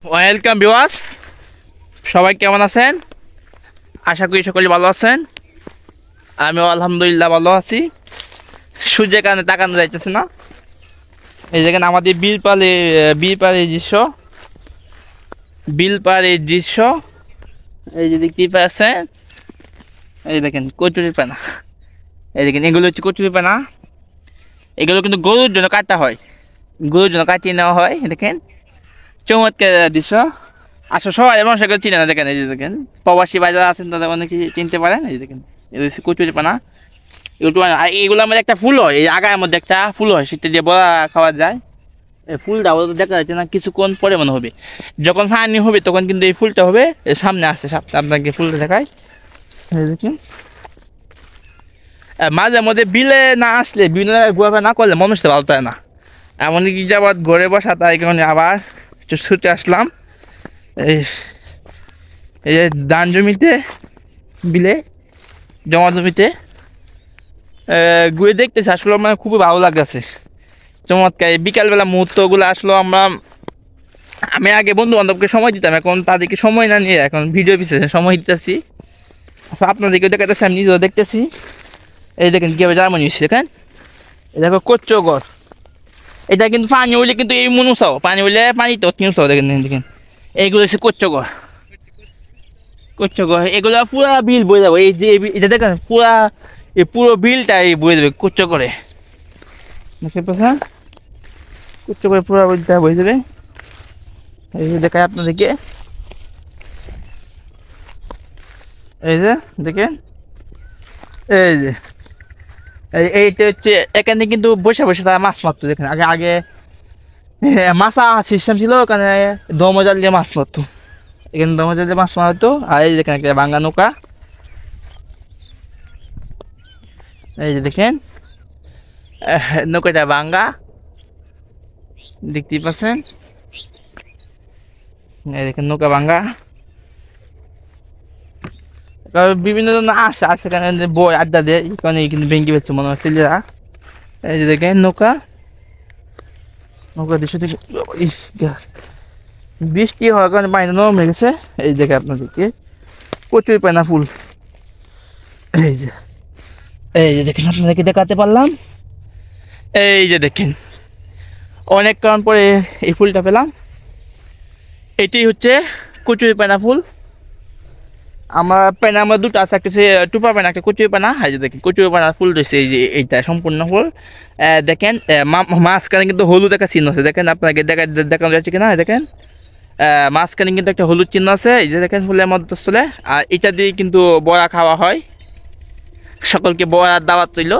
Welcome viewers, সবাই কেমন আছেন? আশা করি সকলে ভালো আছেন। আমিও আলহামদুলিল্লাহ ভালো আছি। সূর্যের কারণে তাকানো যাইতেছে না। এই যেখানে আমাদের বিলপাড়ের দৃশ্য এই যে দেখতেই পাচ্ছেন। এই দেখেন কচুরি পানা, এই দেখেন এগুলো হচ্ছে কচুরি পানা। এগুলো কিন্তু গরুর জন্য কাটা হয়, গরুর জন্য কাটিয়ে নেওয়া হয়। দেখেন চমৎকার দৃশ্য। আসলে সবাই মানুষ এগুলো চিনে না। দেখেন এই যে দেখেন প্রবাসী বাজার আছেন, তাদের অনেকে চিনতে পারেন। এই দেখেন এগুলো হচ্ছে কচুরি পানা। এগুলোর মধ্যে একটা ফুল হয়, এই আগার মধ্যে একটা ফুল হয়, সেটা দিয়ে বড়া খাওয়া যায়। এই ফুলটা ওদের দেখা যাচ্ছে না, কিছুক্ষণ পরে মনে হবে। যখন পানি হবে তখন কিন্তু এই ফুলটা হবে। সামনে আসছে, আপনাকে ফুলটা দেখায়। এই দেখেন মাঝে মধ্যে বিলে না আসলে, বিলে ঘোরাফেরা না করলে মানুষটা ভালো থাকে না। এমনকি যাবার ঘরে বসা, তাই কারণে আবার ছুটে আসলাম এই এই যে ধান জমিতে, বিলে জমা জমিতে ঘুরে দেখতেছি। আসলে মানে খুবই ভালো লাগতেছে, চমৎকার। বিকালবেলা মুহূর্তগুলো আসলো আমি আগে বন্ধু বান্ধবকে সময় দিতাম, এখন তাদেরকে সময় না নিয়ে এখন ভিডিও পিছিয়ে সময় দিতেছি। আপনাদেরকেও দেখাতেছি, আমি নিজেও দেখতেছি। এই দেখেন কীভাবে জার্মানি হয়েছে, দেখেন এই দেখো কোচ্চগড়। এটা কিন্তু পানি হইলে কিন্তু এই মনুষাও পানি হইলে পানিতে তিনশো। দেখেন দেখেন এইগুলো হচ্ছে কোচ্চগড়। এগুলো পুরা বিল বয়ে যাবো। এই যে এটা দেখেন পুরো বিলটা এই বয়ে যাবে কোচ্চগড়ে। দেখতে পাচ্ছেন কোচ্চগড়ে পুরো বিলটা বয়ে যাবে। এই যে দেখায় আপনাদেরকে, এই যে দেখেন এই যে এইটা হচ্ছে এখানে কিন্তু বসে বসে তারা মাছ মারতো। দেখেন আগে আগে মাছা সিস্টেম ছিল, ওখানে দমজাল দিয়ে মাছ মারতো। এখানে দমজাল দিয়ে মাছ মারতো। আর এই দেখেন একটা ভাঙ্গা নৌকা, এই যে দেখেন নৌকাটা ভাঙ্গা, দেখতেই পাচ্ছেন। এই দেখেন নৌকা ভাঙ্গা, বিভিন্ন জন আসে আর সেখানে বই আড্ডা দেয়, কারণে কিন্তু ভেঙ্গি বেচছে মনে হয় ছেলেরা। এই যে দেখেন নৌকা দৃশ্য থেকে বৃষ্টি হওয়ার কারণে পানিটা নরম হয়ে গেছে। এই দেখে আপনাদেরকে কচুরি পানা ফুল, এই যে দেখেন আপনাদেরকে দেখাতে পারলাম। এই যে দেখেন অনেক কারণ পরে এই ফুলটা পেলাম। এটি হচ্ছে কচুরি পানা ফুল। আমার দুটো আছে, একটা টুপা পানা, একটা কচুরি পানা। এই যে দেখেন কচুরি পানা ফুল রয়েছে, এই যে এইটা সম্পূর্ণ ফুল। দেখেন মাঝখানে কিন্তু হলুদ একটা চিহ্ন আছে, দেখেন আপনাকে দেখানো যাচ্ছে কিনা। দেখেন মাঝখানে কিন্তু একটা হলুদ চিহ্ন আছে, এই যে দেখেন ফুলের মধ্যস্থলে। আর এটা দিয়ে কিন্তু বড়া খাওয়া হয়, সকলকে বড়ার দাওয়াত রইল।